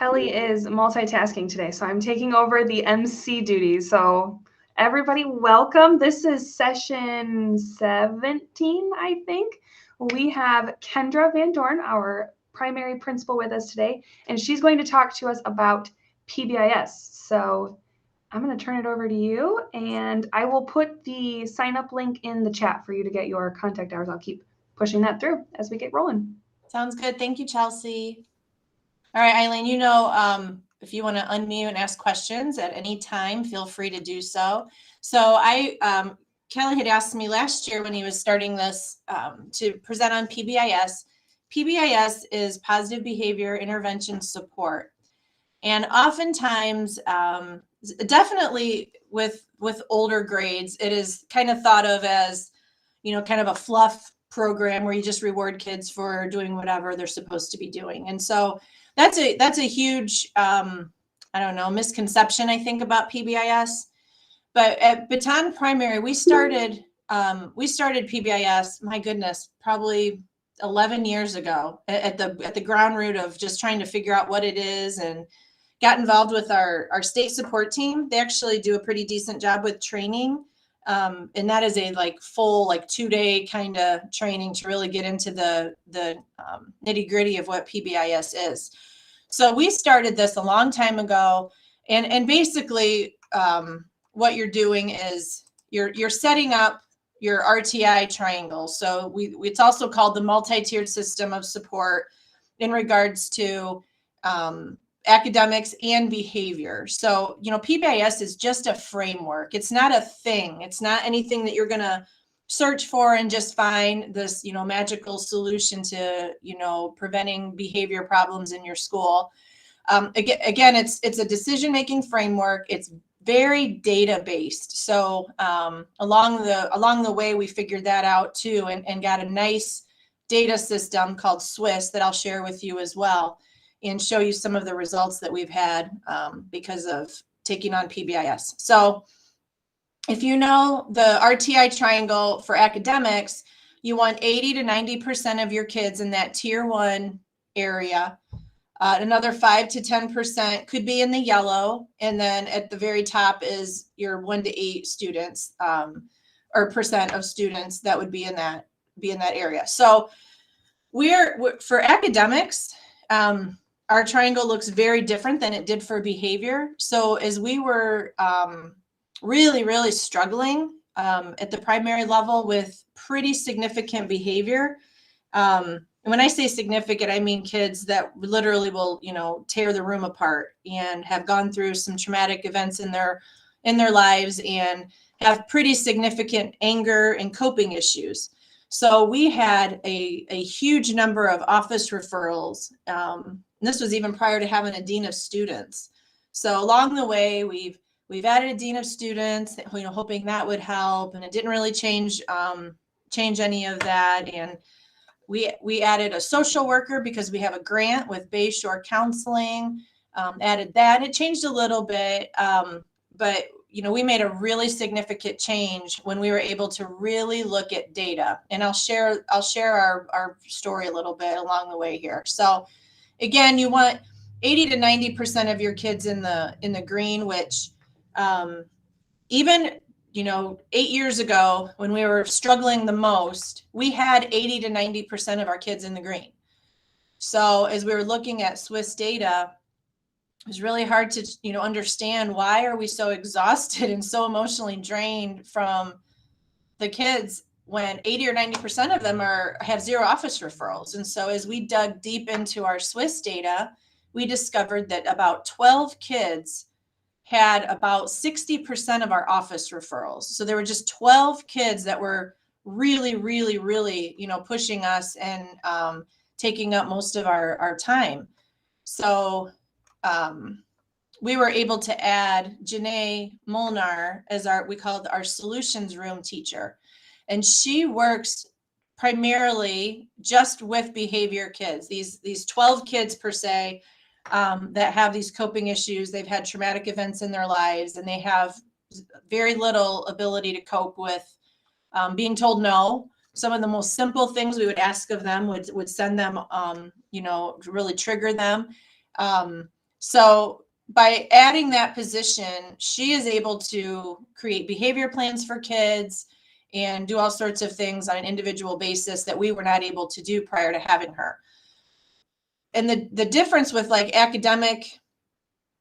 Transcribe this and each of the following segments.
Kelly is multitasking today, so I'm taking over the MC duties. So everybody, welcome. This is session 17, I think. We have Kendra VanDoren, our primary principal, with us today, and she's going to talk to us about PBIS. So I'm going to turn it over to you, and I will put the sign up link in the chat for you to get your contact hours. I'll keep pushing that through as we get rolling. Sounds good. Thank you, Chelsea. All right, Eileen, if you want to unmute and ask questions at any time, feel free to do so. So Kelly had asked me last year when he was starting this to present on PBIS. PBIS is positive behavior intervention support. And oftentimes, definitely with older grades, it is kind of thought of as, kind of a fluff program where you just reward kids for doing whatever they're supposed to be doing. And so that's a huge, misconception, I think, about PBIS. But at Bataan Primary, we started PBIS, my goodness, probably 11 years ago at the ground root of just trying to figure out what it is, and got involved with our state support team. They actually do a pretty decent job with training. And that is a full 2-day kind of training to really get into the nitty gritty of what PBIS is. So we started this a long time ago, and basically what you're doing is you're setting up your RTI triangle. So it's also called the multi-tiered system of support in regards to academics and behavior. So, PBIS is just a framework. It's not a thing. It's not anything that you're going to search for and just find this, magical solution to, preventing behavior problems in your school. Again, it's a decision-making framework. It's very data-based. So along the way, we figured that out too, and got a nice data system called Swiss that I'll share with you as well, and show you some of the results that we've had because of taking on PBIS. So if you know the RTI triangle for academics, you want 80 to 90% of your kids in that tier 1 area. Another 5 to 10% could be in the yellow. And then at the very top is your 1 to 8 students or percent of students that would be in that area. So we're for academics, our triangle looks very different than it did for behavior. So as we were really, really struggling at the primary level with pretty significant behavior, and when I say significant, I mean kids that literally will, tear the room apart and have gone through some traumatic events in their lives and have pretty significant anger and coping issues. So we had a huge number of office referrals. This was even prior to having a dean of students. So along the way, we've added a dean of students, hoping that would help, and it didn't really change any of that. And we added a social worker because we have a grant with Bay Shore Counseling. Added that. It changed a little bit, but we made a really significant change when we were able to really look at data. And I'll share our story a little bit along the way here. So again, you want 80 to 90% of your kids in the green, which even 8 years ago when we were struggling the most, we had 80 to 90% of our kids in the green. So as we were looking at Swiss data, it was really hard to understand why are we so exhausted and so emotionally drained from the kids when 80 or 90% of them have 0 office referrals. And so as we dug deep into our Swiss data, we discovered that about 12 kids had about 60% of our office referrals. So there were just 12 kids that were really, really, really, pushing us and taking up most of our time. So we were able to add Janae Molnar as we call our solutions room teacher. And she works primarily just with behavior kids, these 12 kids per se, that have these coping issues. They've had traumatic events in their lives, and they have very little ability to cope with being told no. Some of the most simple things we would ask of them would send them, really trigger them. So by adding that position, she is able to create behavior plans for kids and do all sorts of things on an individual basis that we were not able to do prior to having her. And the difference with like academic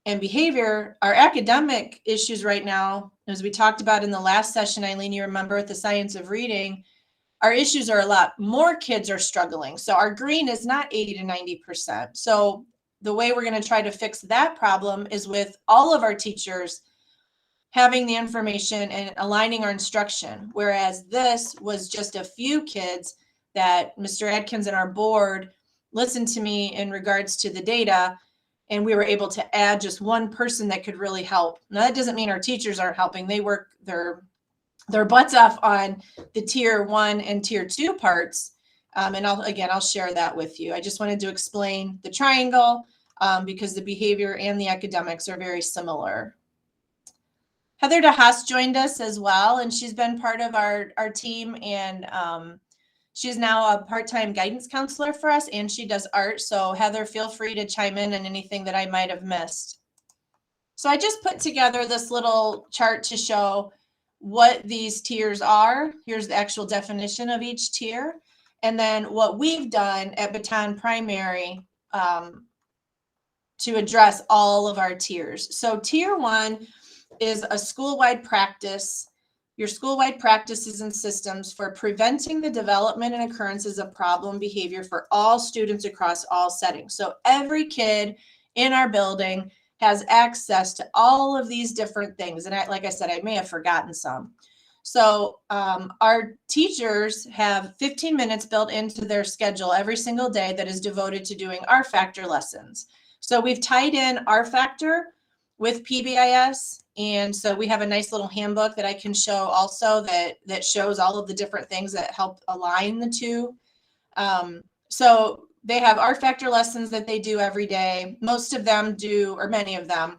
and behavior, our academic issues right now, as we talked about in the last session, Eileen, you remember with the science of reading, our issues are a lot more kids are struggling. So our green is not 80 to 90%. So the way we're going to try to fix that problem is with all of our teachers having the information and aligning our instruction. Whereas this was just a few kids that Mr. Adkins and our board listened to me in regards to the data, and we were able to add just one person that could really help. Now that doesn't mean our teachers aren't helping. They work their butts off on the tier 1 and tier 2 parts. And I'll share that with you. I just wanted to explain the triangle because the behavior and the academics are very similar. Heather DeHaas joined us as well, and she's been part of our team, and she's now a part-time guidance counselor for us, and she does art. So Heather, feel free to chime in on anything that I might have missed. So I just put together this little chart to show what these tiers are. Here's the actual definition of each tier. And then what we've done at Bataan Primary to address all of our tiers. So tier 1 is a school-wide practice. Your school-wide practices and systems for preventing the development and occurrences of problem behavior for all students across all settings. So every kid in our building has access to all of these different things. And like I said, I may have forgotten some. So our teachers have 15 minutes built into their schedule every single day that is devoted to doing R Factor lessons. So we've tied in R Factor with PBIS. And so we have a nice little handbook that I can show also that shows all of the different things that help align the two. So they have R Factor lessons that they do every day. Most of them do, or many of them,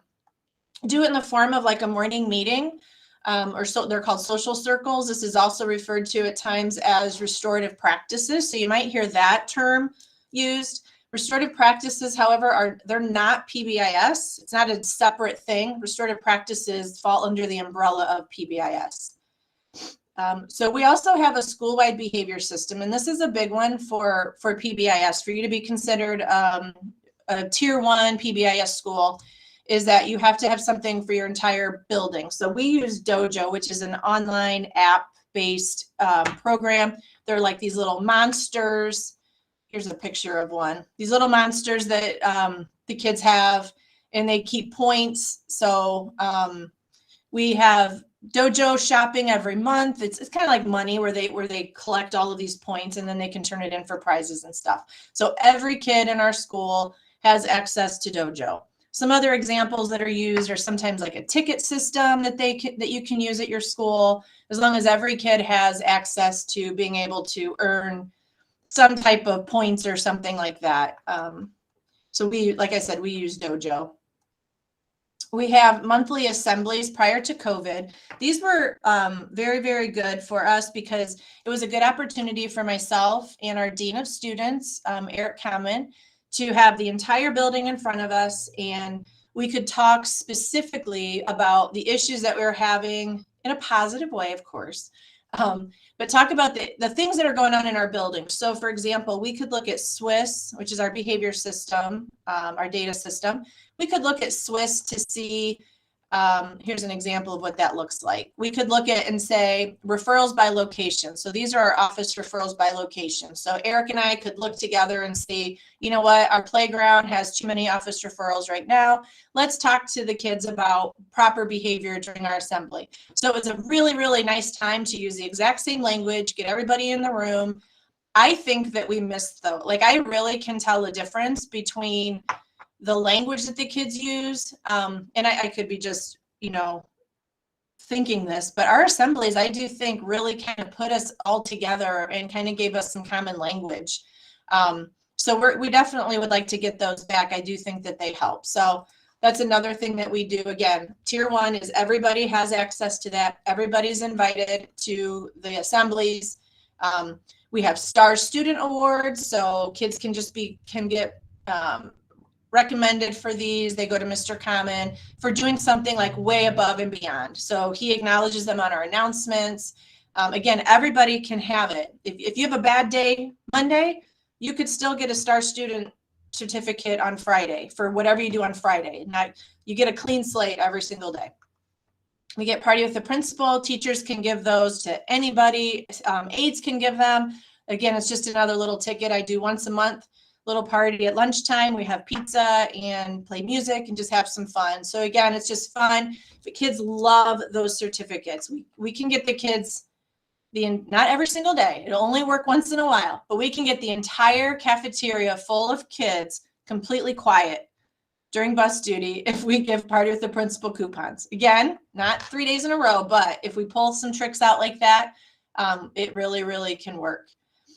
do it in the form of like a morning meeting, or so they're called social circles. This is also referred to at times as restorative practices. So you might hear that term used. Restorative practices, however, they're not PBIS. It's not a separate thing. Restorative practices fall under the umbrella of PBIS. So we also have a school-wide behavior system, and this is a big one for PBIS. For you to be considered a tier 1 PBIS school is that you have to have something for your entire building. So we use Dojo, which is an online app-based program. They're like these little monsters. Here's a picture of one. These little monsters that the kids have, and they keep points. So we have Dojo shopping every month. It's kind of like money where they collect all of these points and then they can turn it in for prizes and stuff. So every kid in our school has access to Dojo. Some other examples that are used are sometimes like a ticket system that you can use at your school, as long as every kid has access to being able to earn some type of points or something like that. So like I said, we use Dojo. We have monthly assemblies prior to COVID. These were very, very good for us because it was a good opportunity for myself and our Dean of Students, Eric Kamen, to have the entire building in front of us, and we could talk specifically about the issues that we were having in a positive way, of course. But talk about the things that are going on in our building. So for example, we could look at SWIS, which is our behavior system, our data system. We could look at SWIS to see, here's an example of what that looks like. We could look at and say referrals by location. So these are our office referrals by location. So Eric and I could look together and see, you know what, our playground has too many office referrals right now. Let's talk to the kids about proper behavior during our assembly. So it was a really, really nice time to use the exact same language, get everybody in the room. I think that we missed though, like I really can tell the difference between the language that the kids use. And I could be just, thinking this, but our assemblies, I do think really kind of put us all together and kind of gave us some common language. So we definitely would like to get those back. I do think that they help. So that's another thing that we do. Again, tier 1 is everybody has access to that. Everybody's invited to the assemblies. We have star student awards. So kids can get recommended for these. They go to Mr. Common for doing something like way above and beyond. So he acknowledges them on our announcements. Again, everybody can have it. If you have a bad day Monday, you could still get a Star Student certificate on Friday for whatever you do on Friday. You get a clean slate every single day. We get party with the principal. Teachers can give those to anybody. Aides can give them. Again, it's just another little ticket I do once a month. Little party at lunchtime. We have pizza and play music and just have some fun. So again, it's just fun. The kids love those certificates. We can get the kids not every single day. It'll only work once in a while, but we can get the entire cafeteria full of kids completely quiet during bus duty if we give party with the principal coupons. Again, not 3 days in a row, but if we pull some tricks out like that, it really, really can work.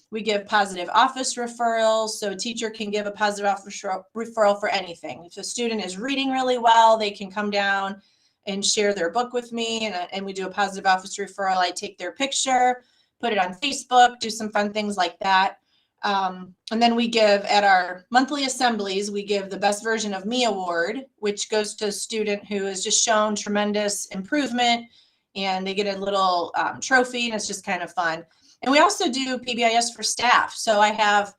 We give positive office referrals, so a teacher can give a positive office referral for anything. If a student is reading really well, they can come down and share their book with me, and we do a positive office referral. I take their picture, put it on Facebook, do some fun things like that. And then we give at our monthly assemblies, we give the Best Version of Me award, which goes to a student who has just shown tremendous improvement, and they get a little trophy, and it's just kind of fun. And we also do PBIS for staff. So I have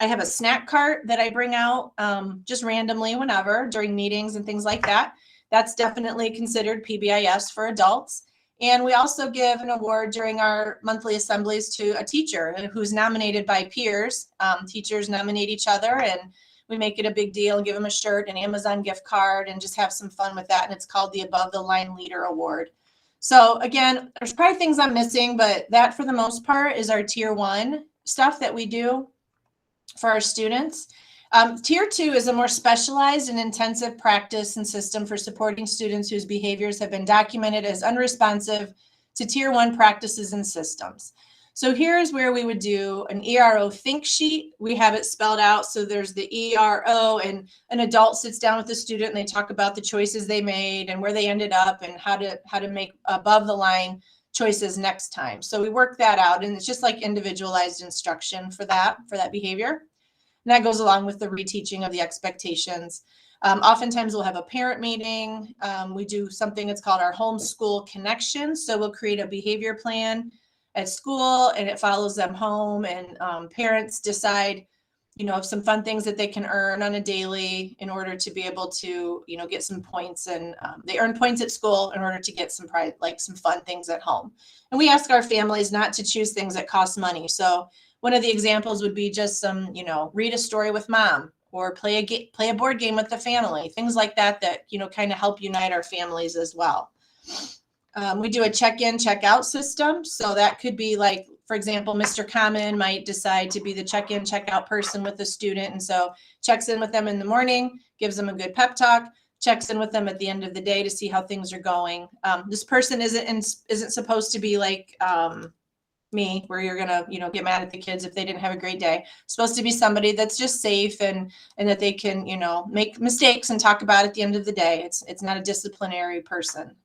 a snack cart that I bring out just randomly whenever during meetings and things like that. That's definitely considered PBIS for adults. And we also give an award during our monthly assemblies to a teacher who's nominated by peers. Teachers nominate each other, and we make it a big deal, give them a shirt, an Amazon gift card, and just have some fun with that. And it's called the Above the Line Leader Award. So again, there's probably things I'm missing, but that for the most part is our tier 1 stuff that we do for our students. Tier 2 is a more specialized and intensive practice and system for supporting students whose behaviors have been documented as unresponsive to tier 1 practices and systems. So here's where we would do an ERO think sheet. We have it spelled out. So there's the ERO, and an adult sits down with the student and they talk about the choices they made and where they ended up and how to make above the line choices next time. So we work that out, and it's just like individualized instruction for that behavior. And that goes along with the reteaching of the expectations. Oftentimes we'll have a parent meeting. We do something that's called our homeschool connection. So we'll create a behavior plan at school, and it follows them home, and parents decide, some fun things that they can earn on a daily in order to be able to, get some points, and they earn points at school in order to get some fun things at home. And we ask our families not to choose things that cost money. So one of the examples would be just some, read a story with mom, or play a board game with the family, things like that, kind of help unite our families as well. We do a check-in, check-out system. So that could be like, for example, Mr. Common might decide to be the check-in, check-out person with the student. And so checks in with them in the morning, gives them a good pep talk, checks in with them at the end of the day to see how things are going. This person isn't supposed to be like me, where you're going to, get mad at the kids if they didn't have a great day. It's supposed to be somebody that's just safe and that they can, make mistakes and talk about at the end of the day. It's not a disciplinary person.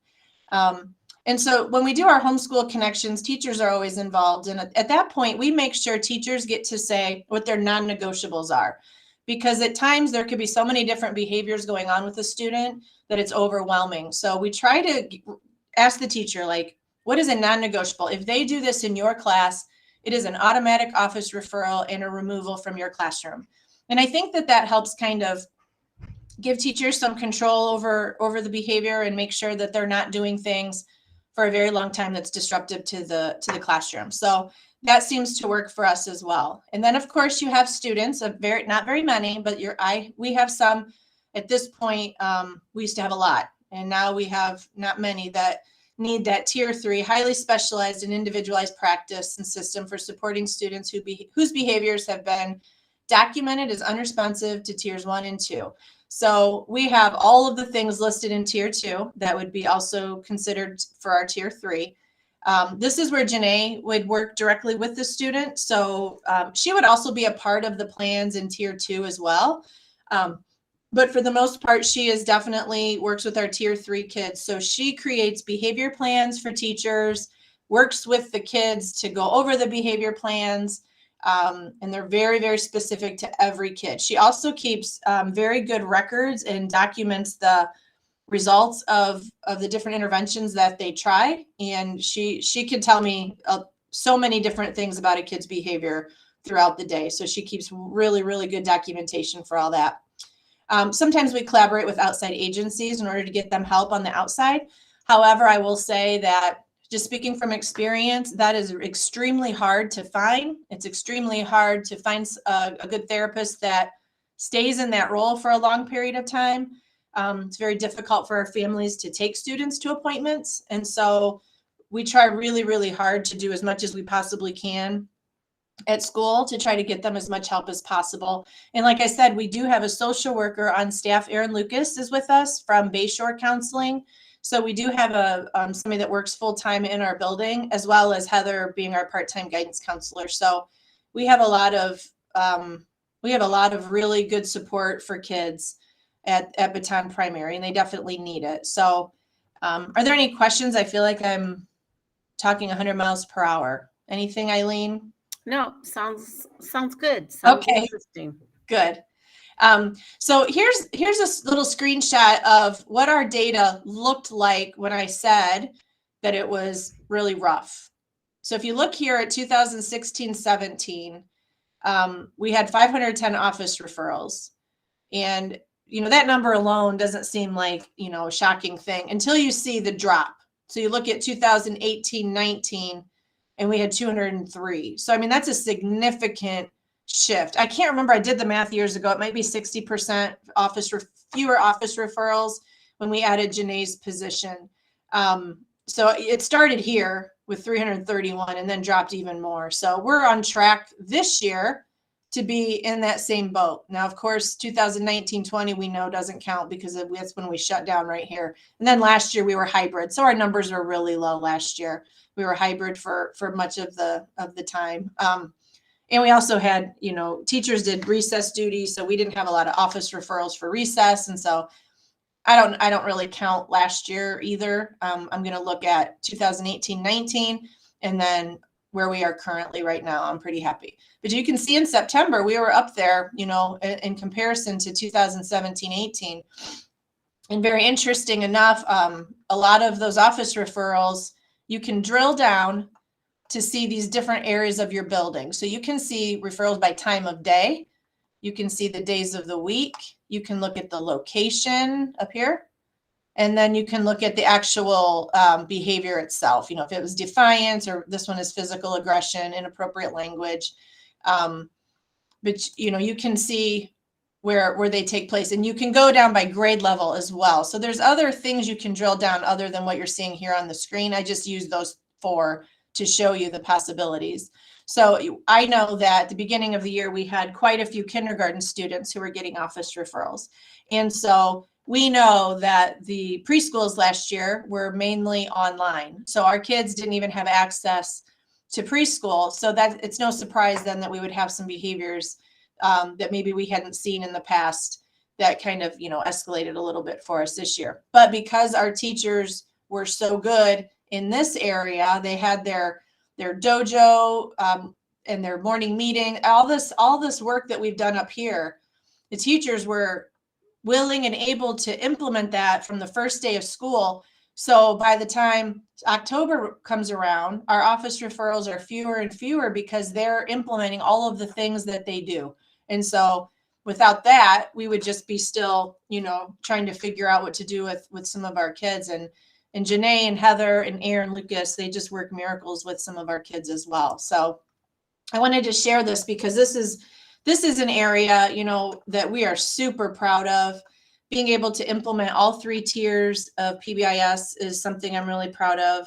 And so when we do our homeschool connections, teachers are always involved. And at that point, we make sure teachers get to say what their non-negotiables are, because at times there could be so many different behaviors going on with the student that it's overwhelming. So we try to ask the teacher, like, what is a non-negotiable? If they do this in your class, it is an automatic office referral and a removal from your classroom. And I think that helps kind of give teachers some control over the behavior and make sure that they're not doing things for a very long time that's disruptive to the classroom. So that seems to work for us as well. And then of course you have students, not very many, but we have some at this point. We used to have a lot, and now we have not many that need that tier 3 highly specialized and individualized practice and system for supporting students whose behaviors have been documented as unresponsive to tiers 1 and 2. So we have all of the things listed in tier 2 that would be also considered for our tier 3. This is where Janae would work directly with the student. So she would also be a part of the plans in tier 2 as well. But for the most part, she is definitely works with our tier 3 kids. So she creates behavior plans for teachers, works with the kids to go over the behavior plans, And they're very, very specific to every kid. She also keeps very good records and documents the results of the different interventions that they tried. And she can tell me so many different things about a kid's behavior throughout the day. So she keeps really, really good documentation for all that. Sometimes we collaborate with outside agencies in order to get them help on the outside. However, I will say that, just speaking from experience, that is extremely hard to find. It's extremely hard to find a good therapist that stays in that role for a long period of time. It's very difficult for our families to take students to appointments. And so we try really, really hard to do as much as we possibly can at school to try to get them as much help as possible. And like I said, we do have a social worker on staff. Erin Lucas is with us from Bayshore Counseling. So we do have somebody that works full-time in our building, as well as Heather being our part-time guidance counselor. So we have a lot of really good support for kids at Bataan Primary, and they definitely need it. So are there any questions? I feel like I'm talking 100 miles per hour. Anything, Eileen? No, sounds good. Sounds okay. Interesting. Good. So here's a little screenshot of what our data looked like when I said that it was really rough. So if you look here at 2016-17, we had 510 office referrals. And, that number alone doesn't seem like, a shocking thing until you see the drop. So you look at 2018-19, and we had 203. So, that's a significant shift. I can't remember. I did the math years ago. It might be 60% fewer office referrals when we added Janae's position. So it started here with 331 and then dropped even more. So we're on track this year to be in that same boat. Now, of course, 2019-20 we know doesn't count because that's when we shut down right here. And then last year we were hybrid. So our numbers were really low last year. We were hybrid for much of the time. And we also had, teachers did recess duty, so we didn't have a lot of office referrals for recess. And so I don't really count last year either. I'm going to look at 2018-19 and then where we are currently right now. I'm pretty happy. But you can see in September, we were up there, in comparison to 2017-18. And very interesting enough, a lot of those office referrals, you can drill down to see these different areas of your building. So you can see referrals by time of day. You can see the days of the week. You can look at the location up here. And then you can look at the actual behavior itself. If it was defiance, or this one is physical aggression, inappropriate language. But, you can see where they take place. And you can go down by grade level as well. So there's other things you can drill down other than what you're seeing here on the screen. I just use those 4 to show you the possibilities. So I know that at the beginning of the year, we had quite a few kindergarten students who were getting office referrals. And so we know that the preschools last year were mainly online. So our kids didn't even have access to preschool. So that it's no surprise then that we would have some behaviors that maybe we hadn't seen in the past that kind of, escalated a little bit for us this year. But because our teachers were so good in this area, they had their dojo and their morning meeting, all this work that we've done up here, the teachers were willing and able to implement that from the first day of school. So by the time October comes around, our office referrals are fewer and fewer because they're implementing all of the things that they do. And so without that, we would just be still, trying to figure out what to do with some of our kids. And Janae and Heather and Erin Lucas, they just work miracles with some of our kids as well. So I wanted to share this because this is an area, that we are super proud of. Being able to implement all 3 tiers of PBIS is something I'm really proud of.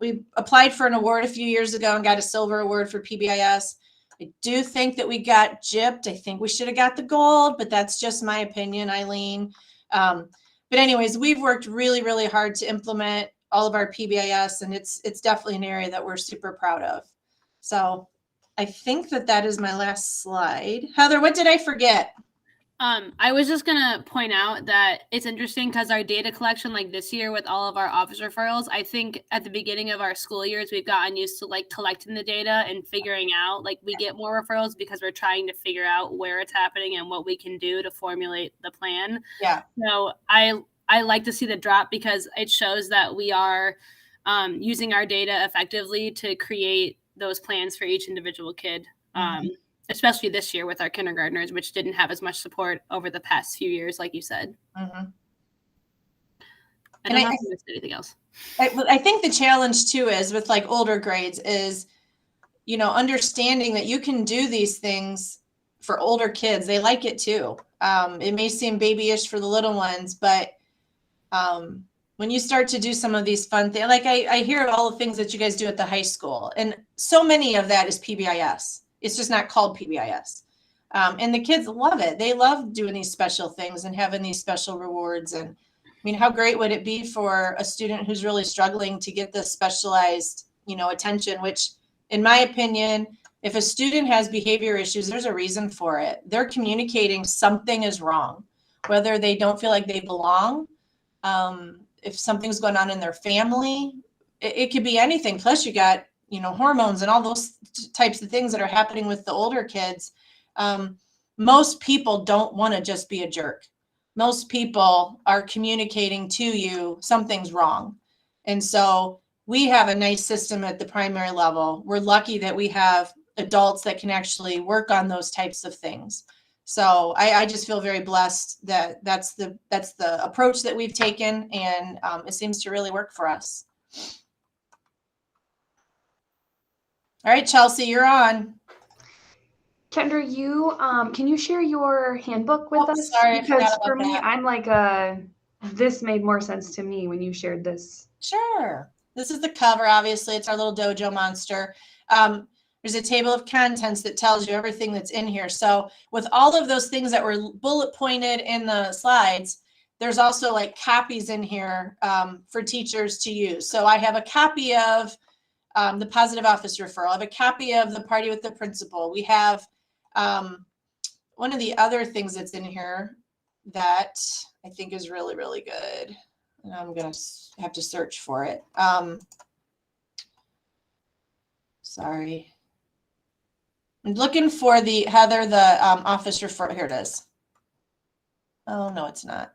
We applied for an award a few years ago and got a silver award for PBIS. I do think that we got gypped. I think we should have got the gold, but that's just my opinion, Eileen. But anyways, we've worked really, really hard to implement all of our PBIS, and it's definitely an area that we're super proud of. So I think that is my last slide. Heather, what did I forget? I was just gonna point out that it's interesting because our data collection, like this year with all of our office referrals, I think at the beginning of our school years, we've gotten used to like collecting the data and figuring out, like we get more referrals because we're trying to figure out where it's happening and what we can do to formulate the plan. Yeah. So I like to see the drop because it shows that we are using our data effectively to create those plans for each individual kid. Especially this year with our kindergartners, which didn't have as much support over the past few years, like you said. Mm-hmm. I don't know if I missed anything else. I think the challenge too is with like older grades is, you know, understanding that you can do these things for older kids. They like it too. It may seem babyish for the little ones, but when you start to do some of these fun things, like I hear all the things that you guys do at the high school, and so many of that is PBIS. It's just not called PBIS. And the kids love it. They love doing these special things and having these special rewards. And I mean, how great would it be for a student who's really struggling to get this specialized, you know, attention, which in my opinion, if a student has behavior issues, there's a reason for it. They're communicating something is wrong, whether they don't feel like they belong, if something's going on in their family, it could be anything. Plus you got, you know, hormones and all those types of things that are happening with the older kids. Most people don't want to just be a jerk. Most people are communicating to you something's wrong. And so we have a nice system at the primary level. We're lucky that we have adults that can actually work on those types of things. So I just feel very blessed that that's the approach that we've taken, and it seems to really work for us. All right, Chelsea, you're on. Kendra, you can you share your handbook with us? Sorry, because for me, I'm like this made more sense to me when you shared this. Sure. This is the cover. Obviously, it's our little dojo monster. There's a table of contents that tells you everything that's in here. So with all of those things that were bullet pointed in the slides, there's also like copies in here for teachers to use. So I have a copy of the positive office referral. I have a copy of the party with the principal. We have one of the other things that's in here that I think is really, really good. And I'm going to have to search for it. Sorry. I'm looking for the Heather, the office referral. Here it is. Oh, no, it's not.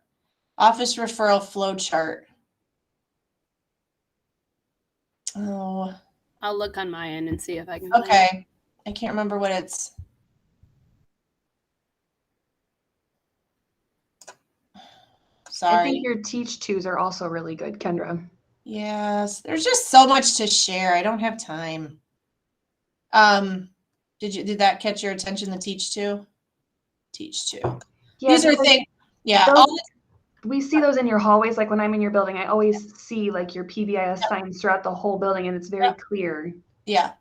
Office referral flow chart. Oh. I'll look on my end and see if I can. Okay. I can't remember what it's. Sorry. I think your teach twos are also really good, Kendra. Yes, there's just so much to share. I don't have time. Did that catch your attention? The teach two? Teach two. Yeah, these are things. Yeah. We see those in your hallways. Like when I'm in your building, I always see like your PBIS signs throughout the whole building, and it's very clear. Yeah.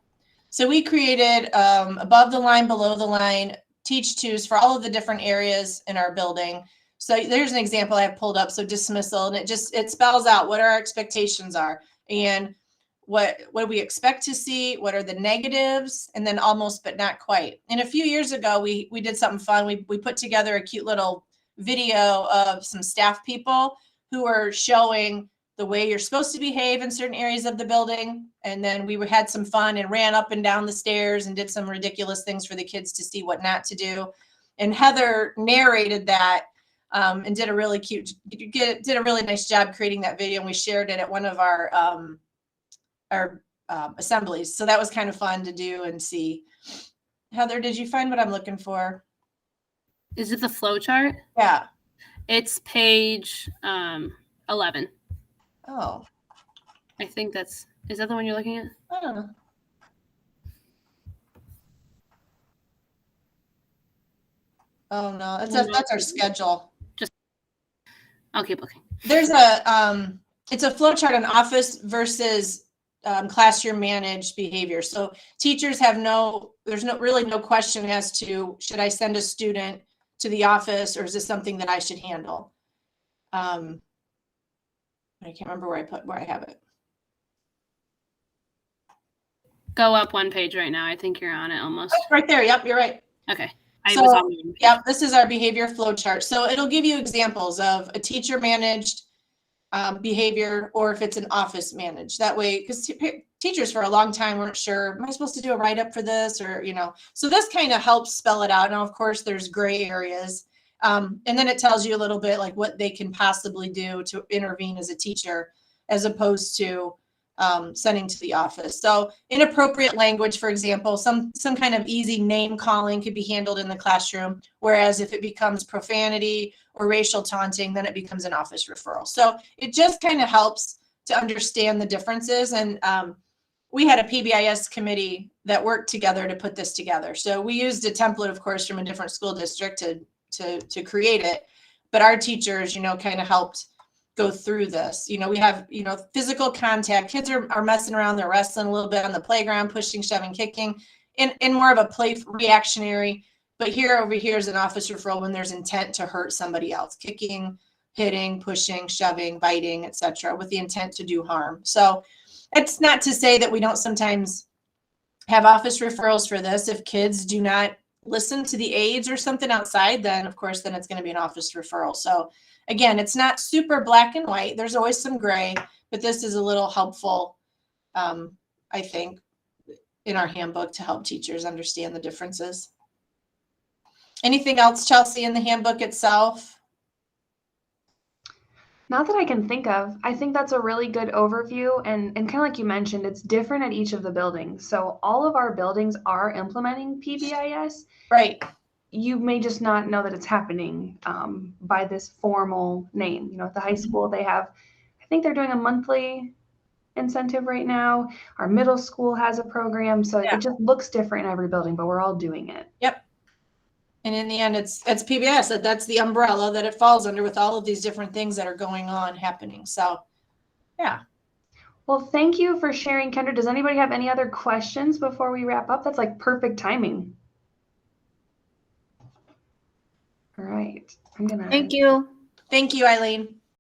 So we created above the line, below the line, teach twos for all of the different areas in our building. So there's an example I have pulled up. So dismissal, and it spells out what our expectations are and what we expect to see, what are the negatives, and then almost but not quite. And a few years ago, we did something fun. We put together a cute little video of some staff people who are showing the way you're supposed to behave in certain areas of the building. And then we had some fun and ran up and down the stairs and did some ridiculous things for the kids to see what not to do. And Heather narrated that and did a really nice job creating that video. And we shared it at one of our assemblies. So that was kind of fun to do and see. Heather, did you find what I'm looking for? Is it the flow chart? Yeah. It's page 11. Oh. I think is that the one you're looking at? I don't know. Oh no, that's our schedule. I'll keep looking. There's it's a flow chart on office versus classroom managed behavior. So teachers there's really no question as to, should I send a student to the office or is this something that I should handle? I can't remember where I have it. Go up one page right now. I think you're on it almost. Oh, right there. Yep, you're right. Okay. I So, was on the yep, this is our behavior flow chart. So it'll give you examples of a teacher managed behavior, or if it's an office managed. That way, because teachers for a long time weren't sure, am I supposed to do a write-up for this, or, you know, so this kind of helps spell it out. Now, of course, there's gray areas. And then it tells you a little bit like what they can possibly do to intervene as a teacher, as opposed to sending to the office. So inappropriate language, for example, some kind of easy name calling could be handled in the classroom. Whereas if it becomes profanity or racial taunting, then it becomes an office referral. So it just kind of helps to understand the differences. And we had a PBIS committee that worked together to put this together. So we used a template, of course, from a different school district to create it. But our teachers, you know, kind of helped go through this. You know, we have, you know, physical contact. Kids are messing around, they're wrestling a little bit on the playground, pushing, shoving, kicking, in more of a play reactionary. But over here is an office referral when there's intent to hurt somebody else, kicking, hitting, pushing, shoving, biting, etc., with the intent to do harm. So it's not to say that we don't sometimes have office referrals for this. If kids do not listen to the aides or something outside, then of course, then it's going to be an office referral. So again, it's not super black and white. There's always some gray, but this is a little helpful, I think, in our handbook to help teachers understand the differences. Anything else, Chelsea, in the handbook itself? Not that I can think of. I think that's a really good overview, and kind of like you mentioned, it's different at each of the buildings. So all of our buildings are implementing PBIS. Right. You may just not know that it's happening by this formal name. You know, at the high school, they have, I think they're doing a monthly incentive right now. Our middle school has a program, so Yeah. it just looks different in every building, but we're all doing it. Yep. And in the end, it's PBIS. That's the umbrella that it falls under, with all of these different things that are going on happening. So, yeah. Well, thank you for sharing, Kendra. Does anybody have any other questions before we wrap up? That's like perfect timing. All right. Thank you. Thank you, Eileen.